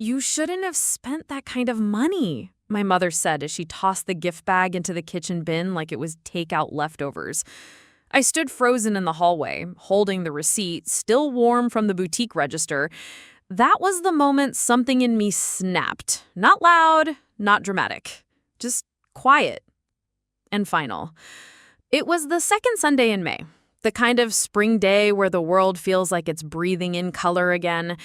You shouldn't have spent that kind of money, my mother said as she tossed the gift bag into the kitchen bin like it was takeout leftovers. I stood frozen in the hallway, holding the receipt, still warm from the boutique register. That was the moment something in me snapped. Not loud, not dramatic. Just quiet and final. It was the second Sunday in May, the kind of spring day where the world feels like it's breathing in color again.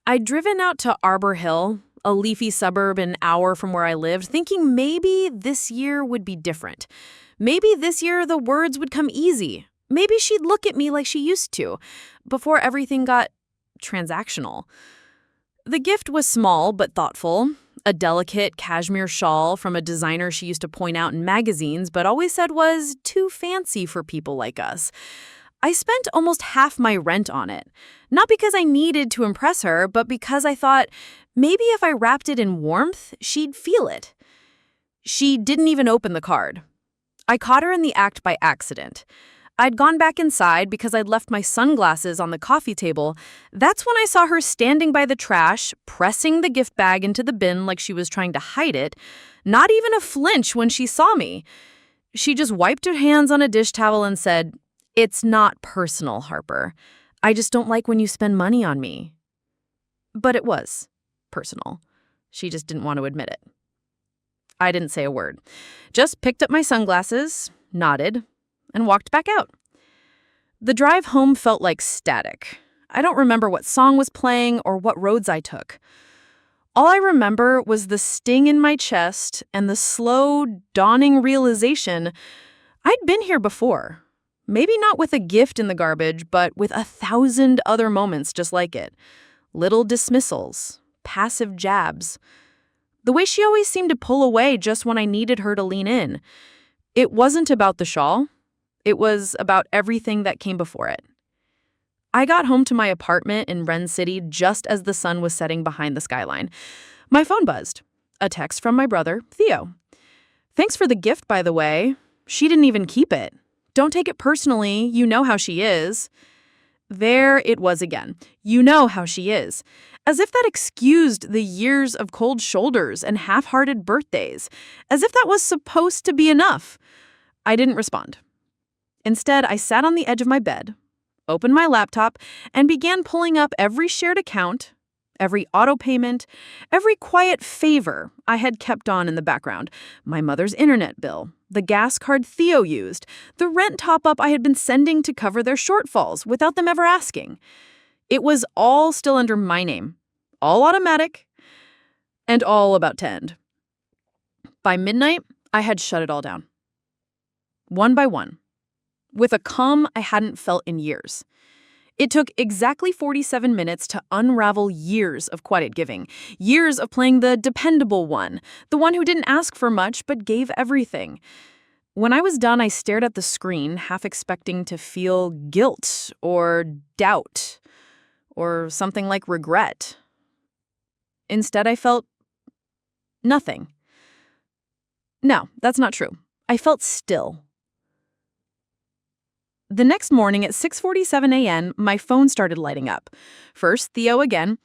I'd driven out to Arbor Hill, a leafy suburb an hour from where I lived, thinking maybe this year would be different. Maybe this year the words would come easy. Maybe she'd look at me like she used to, before everything got transactional. The gift was small but thoughtful. A delicate cashmere shawl from a designer she used to point out in magazines but always said was too fancy for people like us. I spent almost half my rent on it. Not because I needed to impress her, but because I thought maybe if I wrapped it in warmth, she'd feel it. She didn't even open the card. I caught her in the act by accident. I'd gone back inside because I'd left my sunglasses on the coffee table. That's when I saw her standing by the trash, pressing the gift bag into the bin like she was trying to hide it. Not even a flinch when she saw me. She just wiped her hands on a dish towel and said, "It's not personal, Harper. I just don't like when you spend money on me." But it was personal. She just didn't want to admit it. I didn't say a word. Just picked up my sunglasses, nodded, and walked back out. The drive home felt like static. I don't remember what song was playing or what roads I took. All I remember was the sting in my chest and the slow, dawning realization I'd been here before. Maybe not with a gift in the garbage, but with 1,000 other moments just like it. Little dismissals, passive jabs. The way she always seemed to pull away just when I needed her to lean in. It wasn't about the shawl. It was about everything that came before it. I got home to my apartment in Wren City just as the sun was setting behind the skyline. My phone buzzed. A text from my brother, Theo. "Thanks for the gift, by the way. She didn't even keep it. Don't take it personally. You know how she is." There it was again. You know how she is. As if that excused the years of cold shoulders and half-hearted birthdays. As if that was supposed to be enough. I didn't respond. Instead, I sat on the edge of my bed, opened my laptop, and began pulling up every shared account, every auto payment, every quiet favor I had kept on in the background. My mother's internet bill, the gas card Theo used, the rent top-up I had been sending to cover their shortfalls without them ever asking. It was all still under my name, all automatic, and all about to end. By midnight, I had shut it all down. One by one. With a calm I hadn't felt in years. It took exactly 47 minutes to unravel years of quiet giving, years of playing the dependable one, the one who didn't ask for much but gave everything. When I was done, I stared at the screen, half expecting to feel guilt or doubt or something like regret. Instead, I felt nothing. No, that's not true. I felt still. The next morning at 6:47 a.m., my phone started lighting up. First, Theo again.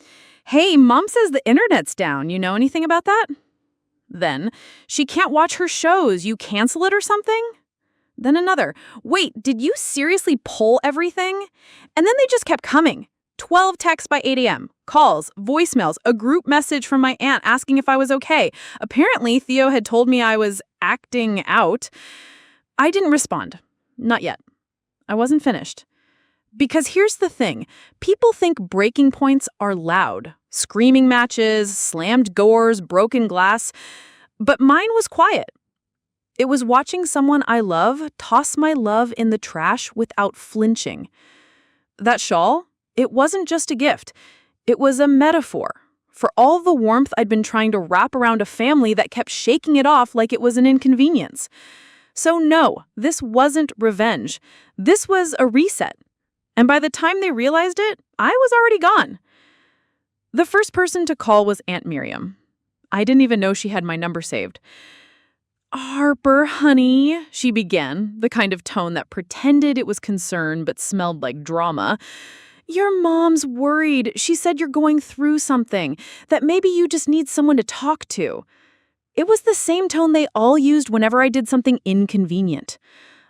"Hey, Mom says the internet's down. You know anything about that?" Then, "She can't watch her shows. You cancel it or something?" Then another. "Wait, did you seriously pull everything?" And then they just kept coming. 12 texts by 8 a.m., calls, voicemails, a group message from my aunt asking if I was okay. Apparently, Theo had told me I was acting out. I didn't respond. Not yet. I wasn't finished. Because here's the thing. People think breaking points are loud. Screaming matches, slammed doors, broken glass. But mine was quiet. It was watching someone I love toss my love in the trash without flinching. That shawl, it wasn't just a gift. It was a metaphor for all the warmth I'd been trying to wrap around a family that kept shaking it off like it was an inconvenience. So no, this wasn't revenge. This was a reset. And by the time they realized it, I was already gone. The first person to call was Aunt Miriam. I didn't even know she had my number saved. "Harper, honey," she began, the kind of tone that pretended it was concern but smelled like drama. Your mom's worried. She said you're going through something, that maybe you just need someone to talk to. It was the same tone they all used whenever I did something inconvenient.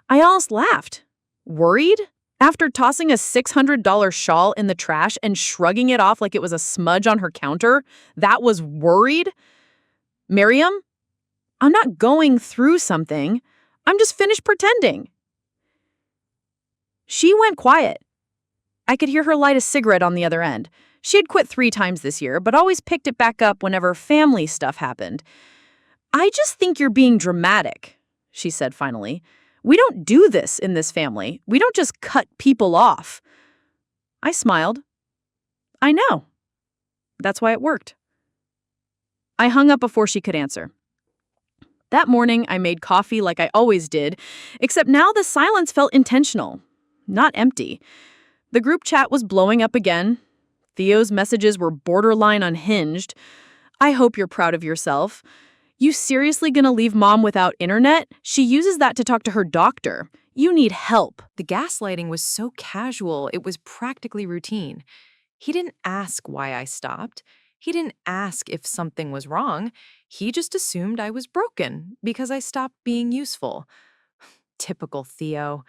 I almost laughed. Worried? After tossing a $600 shawl in the trash and shrugging it off like it was a smudge on her counter, that was worried? Miriam, I'm not going through something. I'm just finished pretending. She went quiet. I could hear her light a cigarette on the other end. She had quit 3 times this year, but always picked it back up whenever family stuff happened. I just think you're being dramatic, she said finally. We don't do this in this family. We don't just cut people off. I smiled. I know. That's why it worked. I hung up before she could answer. That morning, I made coffee like I always did, except now the silence felt intentional, not empty. The group chat was blowing up again. Theo's messages were borderline unhinged. I hope you're proud of yourself. You seriously gonna leave mom without internet? She uses that to talk to her doctor. You need help. The gaslighting was so casual, it was practically routine. He didn't ask why I stopped. He didn't ask if something was wrong. He just assumed I was broken because I stopped being useful. Typical Theo.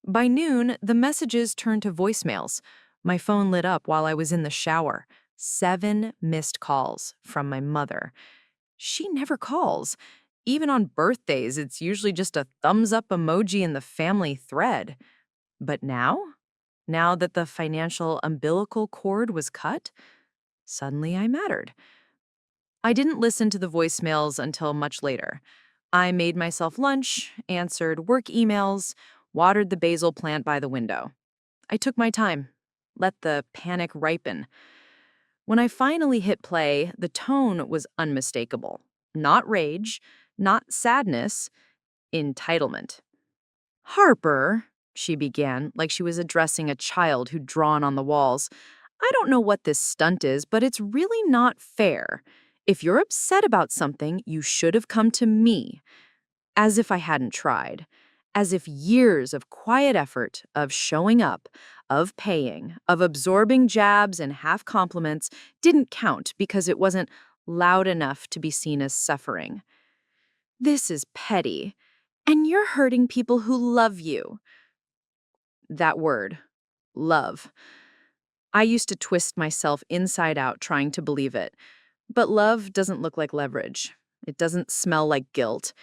By noon, the messages turned to voicemails. My phone lit up while I was in the shower. 7 missed calls from my mother. She never calls. Even on birthdays, it's usually just a thumbs-up emoji in the family thread. But now that the financial umbilical cord was cut, suddenly I mattered. I didn't listen to the voicemails until much later. I made myself lunch, answered work emails, watered the basil plant by the window. I took my time, let the panic ripen. When I finally hit play, the tone was unmistakable. Not rage, not sadness, entitlement. Harper, she began, like she was addressing a child who'd drawn on the walls. I don't know what this stunt is, but it's really not fair. If you're upset about something, you should have come to me. As if I hadn't tried. As if years of quiet effort, of showing up, of paying, of absorbing jabs and half compliments didn't count because it wasn't loud enough to be seen as suffering. This is petty, and you're hurting people who love you. That word, love. I used to twist myself inside out trying to believe it. But love doesn't look like leverage. It doesn't smell like guilt.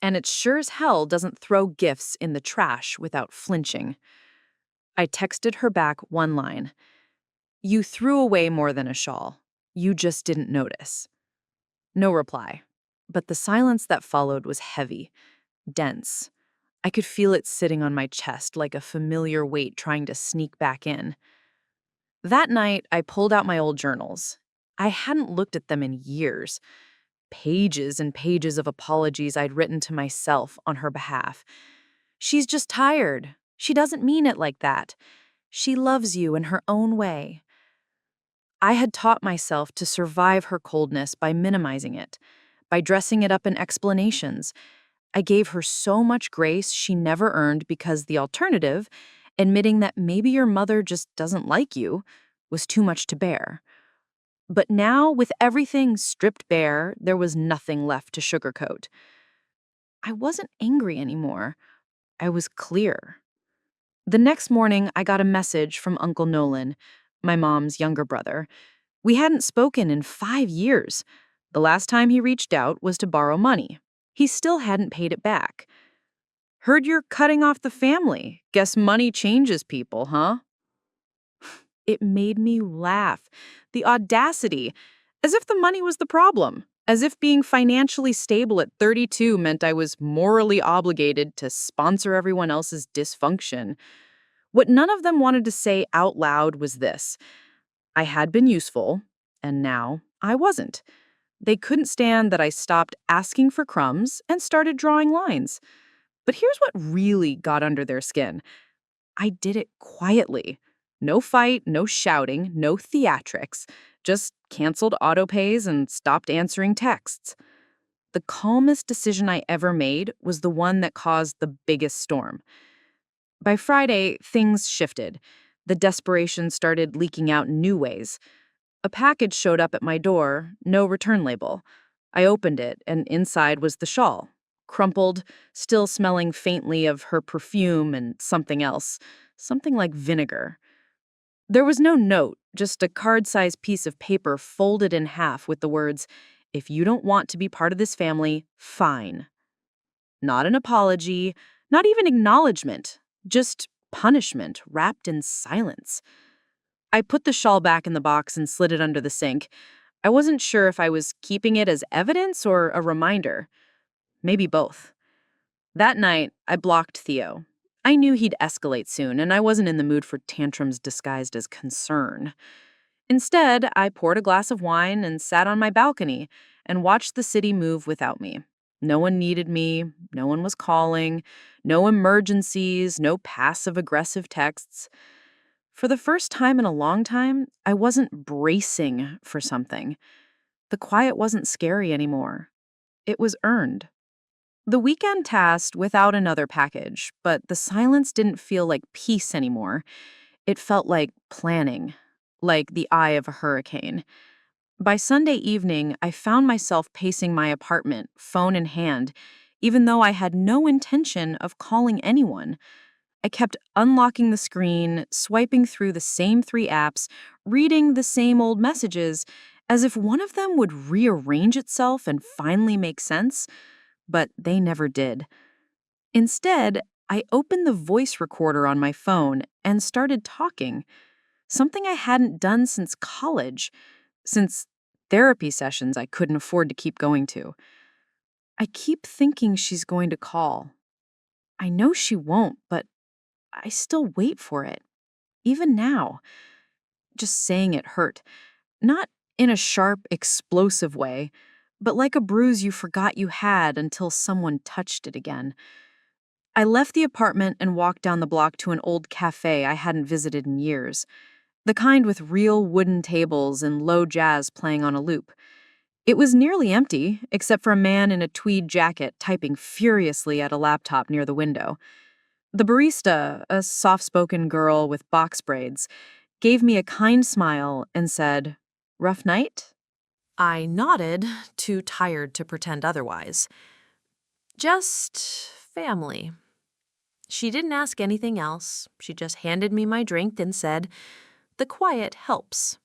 And it sure as hell doesn't throw gifts in the trash without flinching. I texted her back one line. You threw away more than a shawl. You just didn't notice. No reply. But the silence that followed was heavy, dense. I could feel it sitting on my chest like a familiar weight trying to sneak back in. That night, I pulled out my old journals. I hadn't looked at them in years. Pages and pages of apologies I'd written to myself on her behalf. She's just tired. She doesn't mean it like that. She loves you in her own way. I had taught myself to survive her coldness by minimizing it, by dressing it up in explanations. I gave her so much grace she never earned because the alternative, admitting that maybe your mother just doesn't like you, was too much to bear. But now, with everything stripped bare, there was nothing left to sugarcoat. I wasn't angry anymore. I was clear. The next morning, I got a message from Uncle Nolan, my mom's younger brother. We hadn't spoken in 5 years. The last time he reached out was to borrow money. He still hadn't paid it back. Heard you're cutting off the family. Guess money changes people, huh? It made me laugh. The audacity. As if the money was the problem. As if being financially stable at 32 meant I was morally obligated to sponsor everyone else's dysfunction. What none of them wanted to say out loud was this. I had been useful, and now I wasn't. They couldn't stand that I stopped asking for crumbs and started drawing lines. But here's what really got under their skin. I did it quietly. No fight, no shouting, no theatrics. Just canceled autopays and stopped answering texts. The calmest decision I ever made was the one that caused the biggest storm. By Friday, things shifted. The desperation started leaking out in new ways. A package showed up at my door, no return label. I opened it, and inside was the shawl, crumpled, still smelling faintly of her perfume and something else, something like vinegar. There was no note, just a card-sized piece of paper folded in half with the words, "If you don't want to be part of this family, fine." Not an apology, not even acknowledgement, just punishment wrapped in silence. I put the shawl back in the box and slid it under the sink. I wasn't sure if I was keeping it as evidence or a reminder. Maybe both. That night, I blocked Theo. I knew he'd escalate soon, and I wasn't in the mood for tantrums disguised as concern. Instead, I poured a glass of wine and sat on my balcony and watched the city move without me. No one needed me, no one was calling, no emergencies, no passive-aggressive texts. For the first time in a long time, I wasn't bracing for something. The quiet wasn't scary anymore. It was earned. The weekend passed without another package, but the silence didn't feel like peace anymore. It felt like planning, like the eye of a hurricane. By Sunday evening, I found myself pacing my apartment, phone in hand, even though I had no intention of calling anyone. I kept unlocking the screen, swiping through the same 3 apps, reading the same old messages, as if one of them would rearrange itself and finally make sense, but they never did. Instead, I opened the voice recorder on my phone and started talking, something I hadn't done since college, since therapy sessions I couldn't afford to keep going to. I keep thinking she's going to call. I know she won't, but I still wait for it. Even now. Just saying it hurt. Not in a sharp, explosive way, but like a bruise you forgot you had until someone touched it again. I left the apartment and walked down the block to an old cafe I hadn't visited in years. The kind with real wooden tables and low jazz playing on a loop. It was nearly empty, except for a man in a tweed jacket typing furiously at a laptop near the window. The barista, a soft-spoken girl with box braids, gave me a kind smile and said, "Rough night?" I nodded, too tired to pretend otherwise. Just family. She didn't ask anything else. She just handed me my drink and said, "The quiet helps."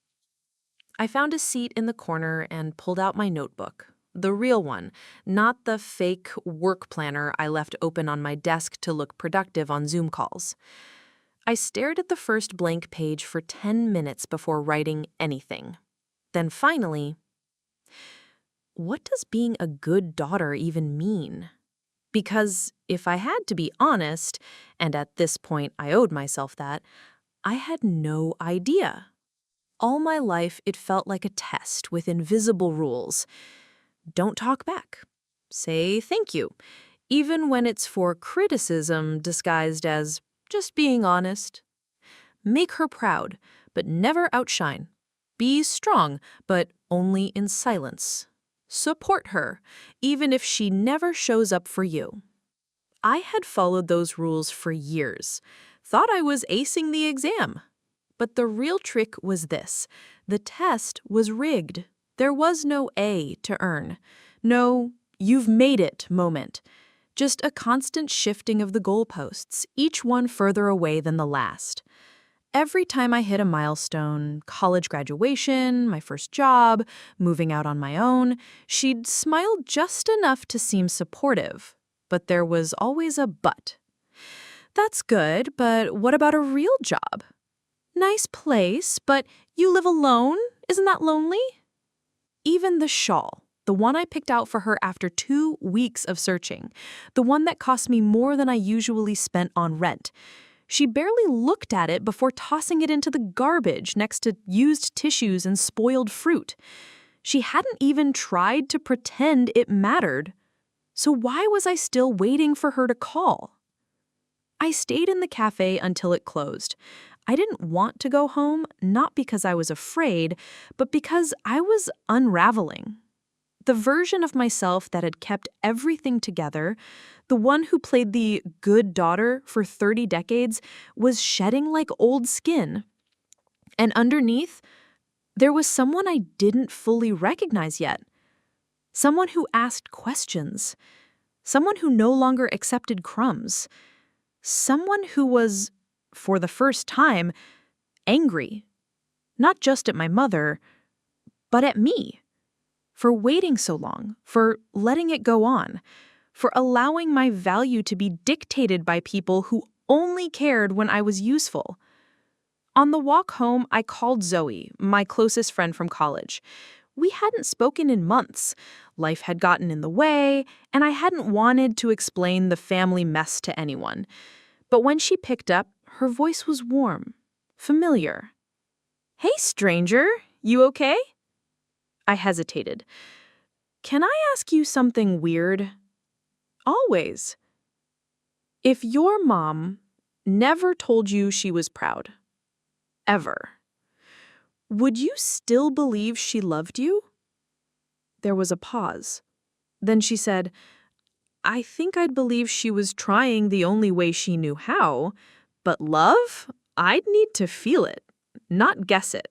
I found a seat in the corner and pulled out my notebook. The real one, not the fake work planner I left open on my desk to look productive on Zoom calls. I stared at the first blank page for 10 minutes before writing anything. Then finally, what does being a good daughter even mean? Because if I had to be honest, and at this point I owed myself that, I had no idea. All my life it felt like a test with invisible rules. Don't talk back. Say thank you, even when it's for criticism disguised as just being honest. Make her proud, but never outshine. Be strong, but only in silence. Support her, even if she never shows up for you. I had followed those rules for years, thought I was acing the exam. But the real trick was this. The test was rigged. There was no A to earn. No, you've made it moment. Just a constant shifting of the goalposts, each one further away than the last. Every time I hit a milestone, college graduation, my first job, moving out on my own, she'd smile just enough to seem supportive. But there was always a but. That's good, but what about a real job? Nice place, but you live alone? Isn't that lonely? Even the shawl, the one I picked out for her after 2 weeks of searching, the one that cost me more than I usually spent on rent. She barely looked at it before tossing it into the garbage next to used tissues and spoiled fruit. She hadn't even tried to pretend it mattered. So why was I still waiting for her to call? I stayed in the cafe until it closed. I didn't want to go home, not because I was afraid, but because I was unraveling. The version of myself that had kept everything together, the one who played the good daughter for 30 decades, was shedding like old skin. And underneath, there was someone I didn't fully recognize yet. Someone who asked questions. Someone who no longer accepted crumbs. Someone who was, for the first time, angry. Not just at my mother, but at me. For waiting so long, for letting it go on, for allowing my value to be dictated by people who only cared when I was useful. On the walk home, I called Zoe, my closest friend from college. We hadn't spoken in months. Life had gotten in the way, and I hadn't wanted to explain the family mess to anyone. But when she picked up, her voice was warm, familiar. "Hey, stranger, you okay?" I hesitated. "Can I ask you something weird?" "Always." "If your mom never told you she was proud, ever, would you still believe she loved you?" There was a pause. Then she said, "I think I'd believe she was trying the only way she knew how, but love, I'd need to feel it, not guess it."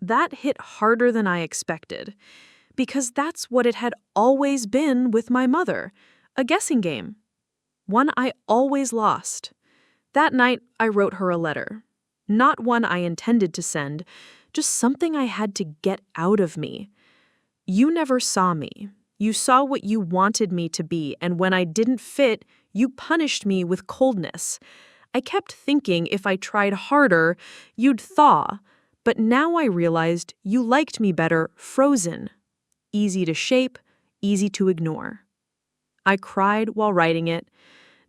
That hit harder than I expected, because that's what it had always been with my mother, a guessing game, one I always lost. That night, I wrote her a letter, not one I intended to send, just something I had to get out of me. "You never saw me. You saw what you wanted me to be, and when I didn't fit, you punished me with coldness. I kept thinking if I tried harder, you'd thaw. But now I realized you liked me better frozen. Easy to shape, easy to ignore." I cried while writing it,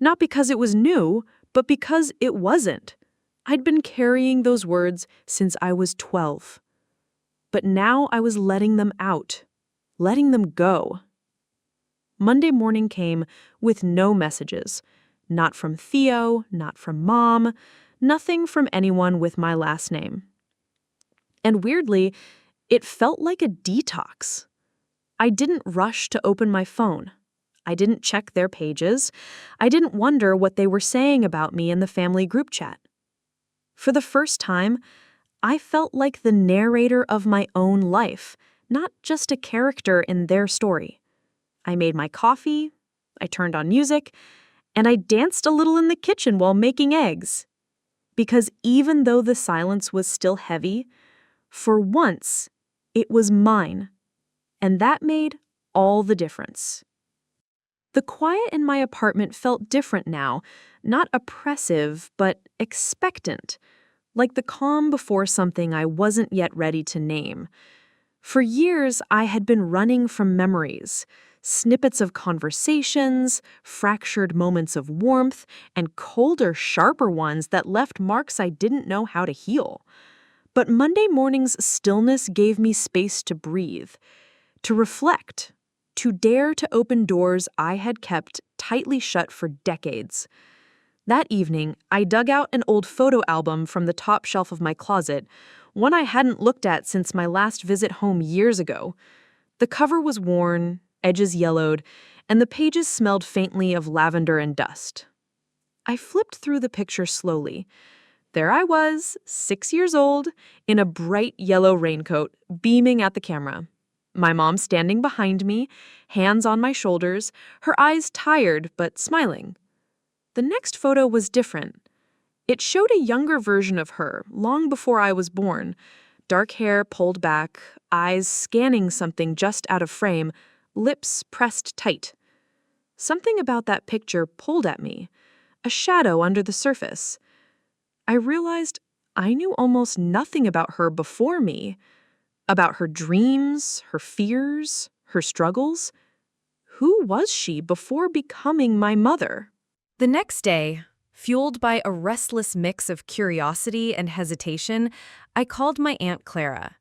not because it was new, but because it wasn't. I'd been carrying those words since I was 12. But now I was letting them out, letting them go. Monday morning came with no messages. Not from Theo, not from Mom, nothing from anyone with my last name. And weirdly, it felt like a detox. I didn't rush to open my phone. I didn't check their pages. I didn't wonder what they were saying about me in the family group chat. For the first time, I felt like the narrator of my own life, not just a character in their story. I made my coffee, I turned on music, and I danced a little in the kitchen while making eggs. Because even though the silence was still heavy, for once, it was mine, and that made all the difference. The quiet in my apartment felt different now, not oppressive, but expectant, like the calm before something I wasn't yet ready to name. For years, I had been running from memories, snippets of conversations, fractured moments of warmth, and colder, sharper ones that left marks I didn't know how to heal. But Monday morning's stillness gave me space to breathe, to reflect, to dare to open doors I had kept tightly shut for decades. That evening, I dug out an old photo album from the top shelf of my closet, one I hadn't looked at since my last visit home years ago. The cover was worn, edges yellowed, and the pages smelled faintly of lavender and dust. I flipped through the picture slowly. There I was, 6 years old, in a bright yellow raincoat, beaming at the camera. My mom standing behind me, hands on my shoulders, her eyes tired but smiling. The next photo was different. It showed a younger version of her, long before I was born. Dark hair pulled back, eyes scanning something just out of frame, lips pressed tight. Something about that picture pulled at me, a shadow under the surface. I realized I knew almost nothing about her before me, about her dreams, her fears, her struggles. Who was she before becoming my mother? The next day, fueled by a restless mix of curiosity and hesitation, I called my Aunt Clara.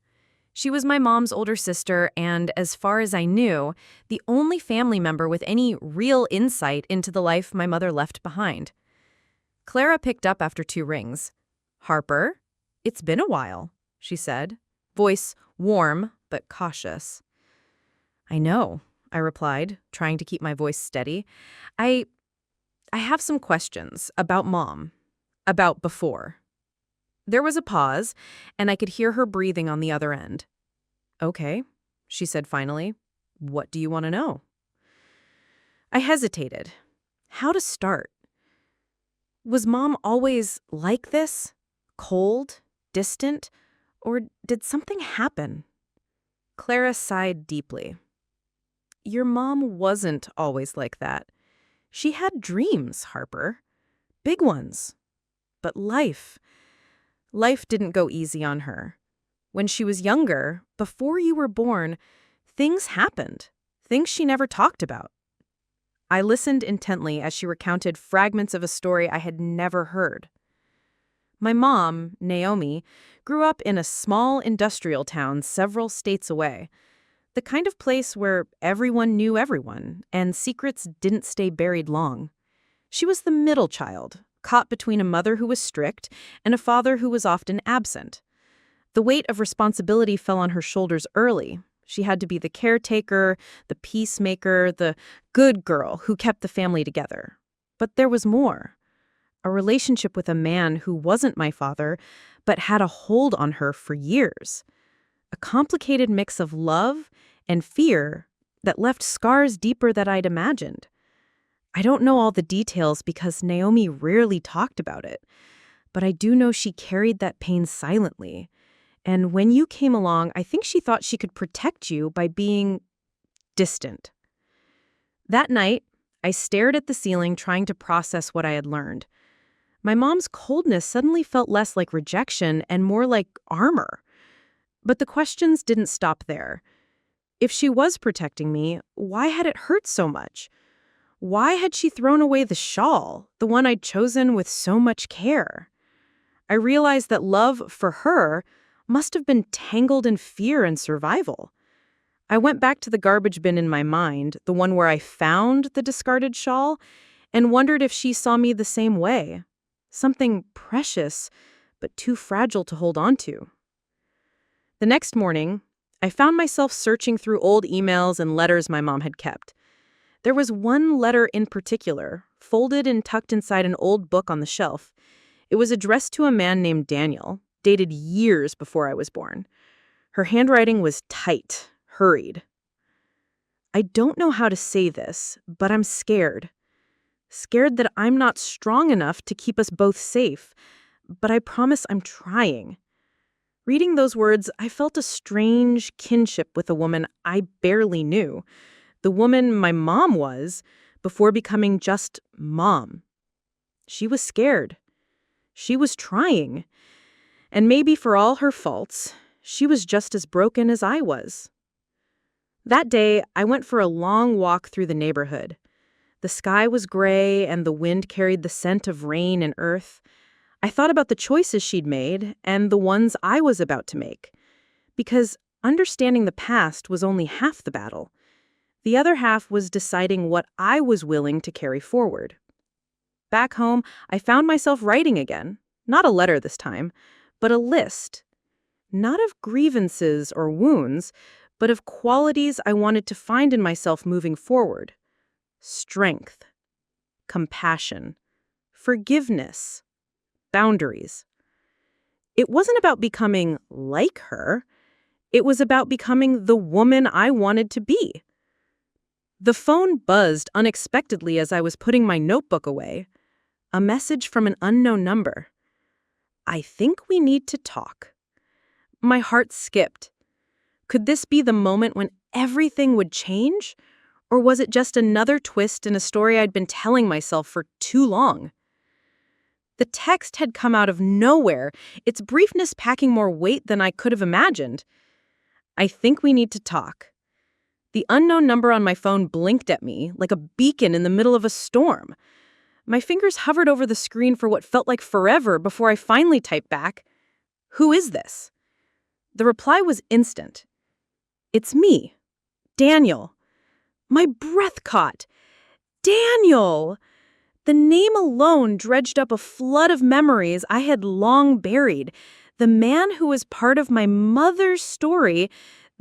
She was my mom's older sister and, as far as I knew, the only family member with any real insight into the life my mother left behind. Clara picked up after 2 rings. "Harper, it's been a while," she said, voice warm but cautious. I know, I replied, trying to keep my voice steady. I I have some questions about Mom, about before. There was a pause, and I could hear her breathing on the other end. Okay, she said finally. What do you want to know? I hesitated. How to start? Was Mom always like this? Cold? Distant? Or did something happen? Clara sighed deeply. Your mom wasn't always like that. She had dreams, Harper. Big ones. But life didn't go easy on her. When she was younger, before you were born, things happened. Things she never talked about. I listened intently as she recounted fragments of a story I had never heard. My mom, Naomi, grew up in a small industrial town several states away. The kind of place where everyone knew everyone, and secrets didn't stay buried long. She was the middle child, caught between a mother who was strict and a father who was often absent. The weight of responsibility fell on her shoulders early. She had to be the caretaker, the peacemaker, the good girl who kept the family together. But there was more. A relationship with a man who wasn't my father, but had a hold on her for years. A complicated mix of love and fear that left scars deeper than I'd imagined. I don't know all the details because Naomi rarely talked about it, but I do know she carried that pain silently. And when you came along, I think she thought she could protect you by being distant. That night, I stared at the ceiling trying to process what I had learned. My mom's coldness suddenly felt less like rejection and more like armor. But the questions didn't stop there. If she was protecting me, why had it hurt so much? Why had she thrown away the shawl, the one I'd chosen with so much care? I realized that love for her must have been tangled in fear and survival. I went back to the garbage bin in my mind, the one where I found the discarded shawl, and wondered if she saw me the same way. Something precious, but too fragile to hold on to. The next morning, I found myself searching through old emails and letters my mom had kept. There was one letter in particular, folded and tucked inside an old book on the shelf. It was addressed to a man named Daniel, dated years before I was born. Her handwriting was tight, hurried. I don't know how to say this, but I'm scared. Scared that I'm not strong enough to keep us both safe, but I promise I'm trying. Reading those words, I felt a strange kinship with a woman I barely knew, the woman my mom was before becoming just Mom. She was scared. She was trying. And maybe for all her faults, she was just as broken as I was. That day, I went for a long walk through the neighborhood. The sky was gray and the wind carried the scent of rain and earth. I thought about the choices she'd made and the ones I was about to make. Because understanding the past was only half the battle. The other half was deciding what I was willing to carry forward. Back home, I found myself writing again. Not a letter this time, but a list. Not of grievances or wounds, but of qualities I wanted to find in myself moving forward. Strength, compassion, forgiveness, boundaries. It wasn't about becoming like her. It was about becoming the woman I wanted to be. The phone buzzed unexpectedly as I was putting my notebook away. A message from an unknown number. I think we need to talk. My heart skipped. Could this be the moment when everything would change? Or was it just another twist in a story I'd been telling myself for too long? The text had come out of nowhere, its briefness packing more weight than I could have imagined. I think we need to talk. The unknown number on my phone blinked at me like a beacon in the middle of a storm. My fingers hovered over the screen for what felt like forever before I finally typed back, "Who is this?" The reply was instant. "It's me, Daniel." My breath caught. Daniel! The name alone dredged up a flood of memories I had long buried. The man who was part of my mother's story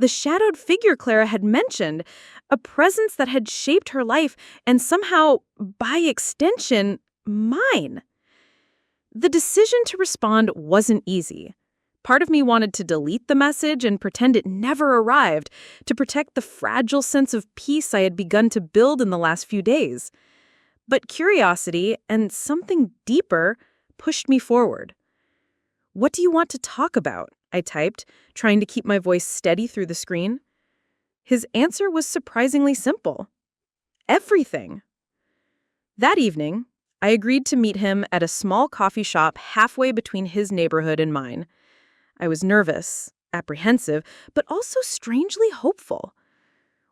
The shadowed figure Clara had mentioned, a presence that had shaped her life and somehow, by extension, mine. The decision to respond wasn't easy. Part of me wanted to delete the message and pretend it never arrived, to protect the fragile sense of peace I had begun to build in the last few days. But curiosity and something deeper pushed me forward. "What do you want to talk about?" I typed, trying to keep my voice steady through the screen. His answer was surprisingly simple. Everything. That evening, I agreed to meet him at a small coffee shop halfway between his neighborhood and mine. I was nervous, apprehensive, but also strangely hopeful.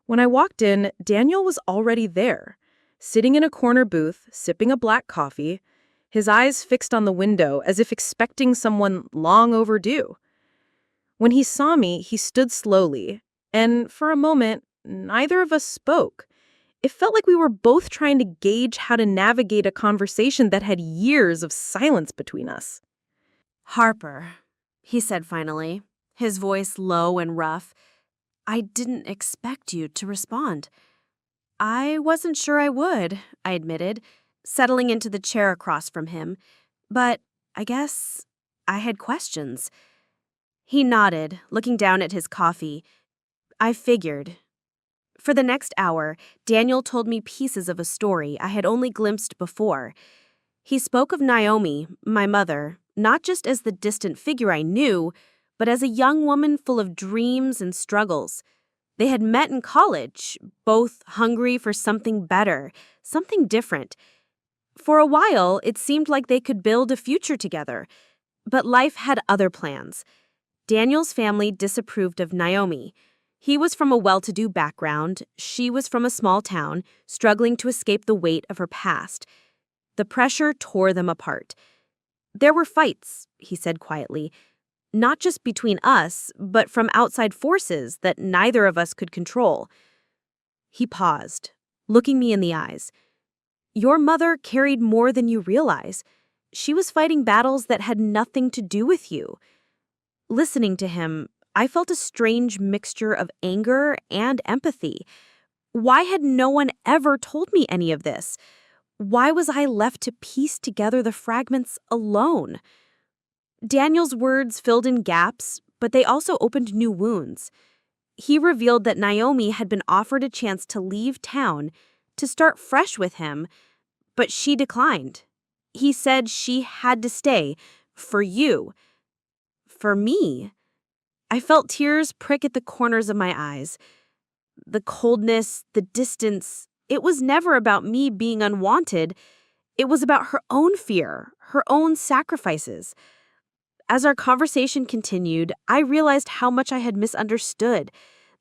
When I walked in, Daniel was already there, sitting in a corner booth, sipping a black coffee, his eyes fixed on the window as if expecting someone long overdue. When he saw me, he stood slowly, and for a moment, neither of us spoke. It felt like we were both trying to gauge how to navigate a conversation that had years of silence between us. "Harper," he said finally, his voice low and rough. "I didn't expect you to respond." "I wasn't sure I would," I admitted, settling into the chair across from him. "But I guess I had questions." He nodded, looking down at his coffee. "I figured." For the next hour, Daniel told me pieces of a story I had only glimpsed before. He spoke of Naomi, my mother, not just as the distant figure I knew, but as a young woman full of dreams and struggles. They had met in college, both hungry for something better, something different. For a while, it seemed like they could build a future together, but life had other plans. Daniel's family disapproved of Naomi. He was from a well-to-do background. She was from a small town, struggling to escape the weight of her past. The pressure tore them apart. "There were fights," he said quietly, "not just between us, but from outside forces that neither of us could control." He paused, looking me in the eyes. "Your mother carried more than you realize. She was fighting battles that had nothing to do with you." Listening to him, I felt a strange mixture of anger and empathy. Why had no one ever told me any of this? Why was I left to piece together the fragments alone? Daniel's words filled in gaps, but they also opened new wounds. He revealed that Naomi had been offered a chance to leave town, to start fresh with him, but she declined. He said she had to stay, for you. For me. I felt tears prick at the corners of my eyes. The coldness, the distance, it was never about me being unwanted. It was about her own fear, her own sacrifices. As our conversation continued, I realized how much I had misunderstood.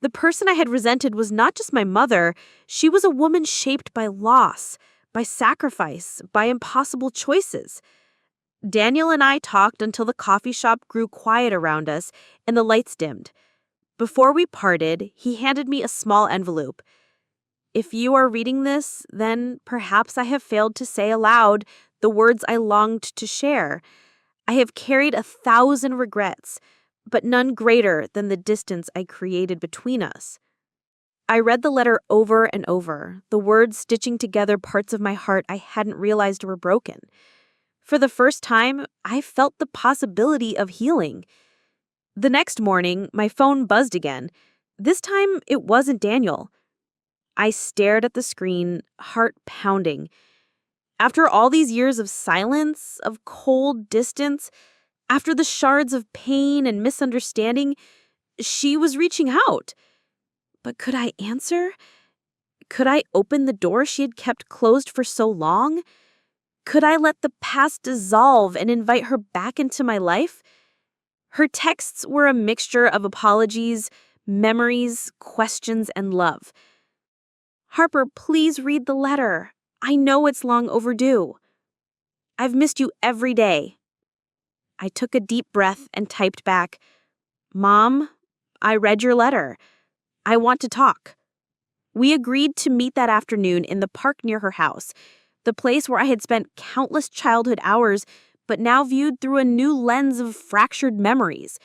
The person I had resented was not just my mother. She was a woman shaped by loss, by sacrifice, by impossible choices. Daniel and I talked until the coffee shop grew quiet around us and the lights dimmed. Before we parted, he handed me a small envelope. "If you are reading this, then perhaps I have failed to say aloud the words I longed to share. I have carried 1,000 regrets, but none greater than the distance I created between us." I read the letter over and over, the words stitching together parts of my heart I hadn't realized were broken. For the first time, I felt the possibility of healing. The next morning, my phone buzzed again. This time, it wasn't Daniel. I stared at the screen, heart pounding. After all these years of silence, of cold distance, after the shards of pain and misunderstanding, she was reaching out. But could I answer? Could I open the door she had kept closed for so long? Could I let the past dissolve and invite her back into my life? Her texts were a mixture of apologies, memories, questions, and love. "Harper, please read the letter. I know it's long overdue. I've missed you every day." I took a deep breath and typed back, "Mom, I read your letter. I want to talk." We agreed to meet that afternoon in the park near her house, the place where I had spent countless childhood hours, but now viewed through a new lens of fractured memories.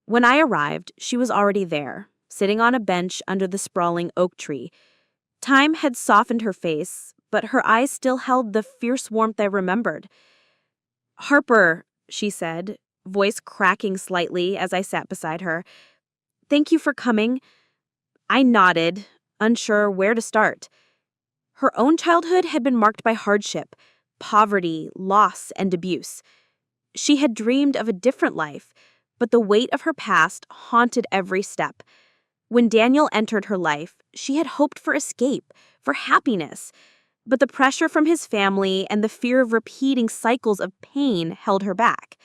When I arrived, she was already there, sitting on a bench under the sprawling oak tree. Time had softened her face, but her eyes still held the fierce warmth I remembered. "Harper," she said, voice cracking slightly as I sat beside her. "Thank you for coming." I nodded, unsure where to start. Her own childhood had been marked by hardship, poverty, loss, and abuse. She had dreamed of a different life, but the weight of her past haunted every step. When Daniel entered her life, she had hoped for escape, for happiness, but the pressure from his family and the fear of repeating cycles of pain held her back.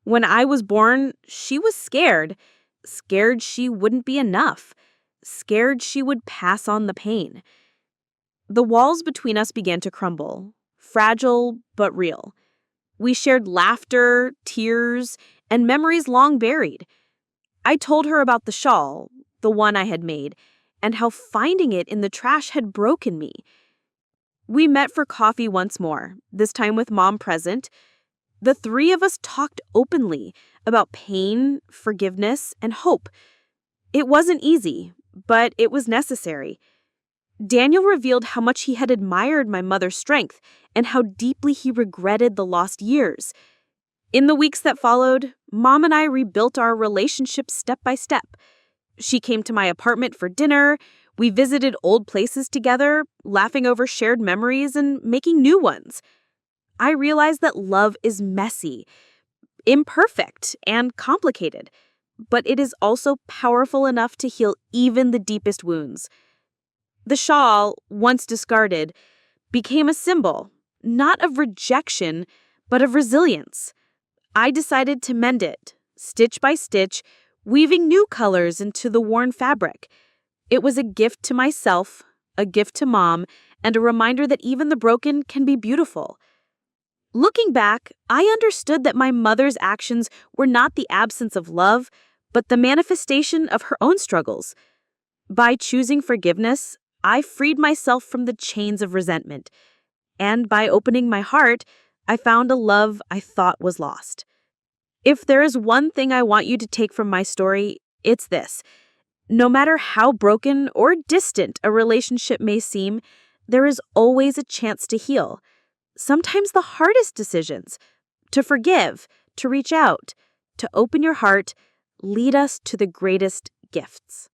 When I was born, she was scared she wouldn't be enough, scared she would pass on the pain. The walls between us began to crumble, fragile but real. We shared laughter, tears, and memories long buried. I told her about the shawl, the one I had made, and how finding it in the trash had broken me. We met for coffee once more, this time with Mom present. The three of us talked openly about pain, forgiveness, and hope. It wasn't easy, but it was necessary. Daniel revealed how much he had admired my mother's strength and how deeply he regretted the lost years. In the weeks that followed, Mom and I rebuilt our relationship step by step. She came to my apartment for dinner. We visited old places together, laughing over shared memories and making new ones. I realized that love is messy, imperfect, and complicated, but it is also powerful enough to heal even the deepest wounds. The shawl, once discarded, became a symbol, not of rejection, but of resilience. I decided to mend it, stitch by stitch, weaving new colors into the worn fabric. It was a gift to myself, a gift to Mom, and a reminder that even the broken can be beautiful. Looking back, I understood that my mother's actions were not the absence of love, but the manifestation of her own struggles. By choosing forgiveness, I freed myself from the chains of resentment. And by opening my heart, I found a love I thought was lost. If there is one thing I want you to take from my story, it's this. No matter how broken or distant a relationship may seem, there is always a chance to heal. Sometimes the hardest decisions, to forgive, to reach out, to open your heart, lead us to the greatest gifts.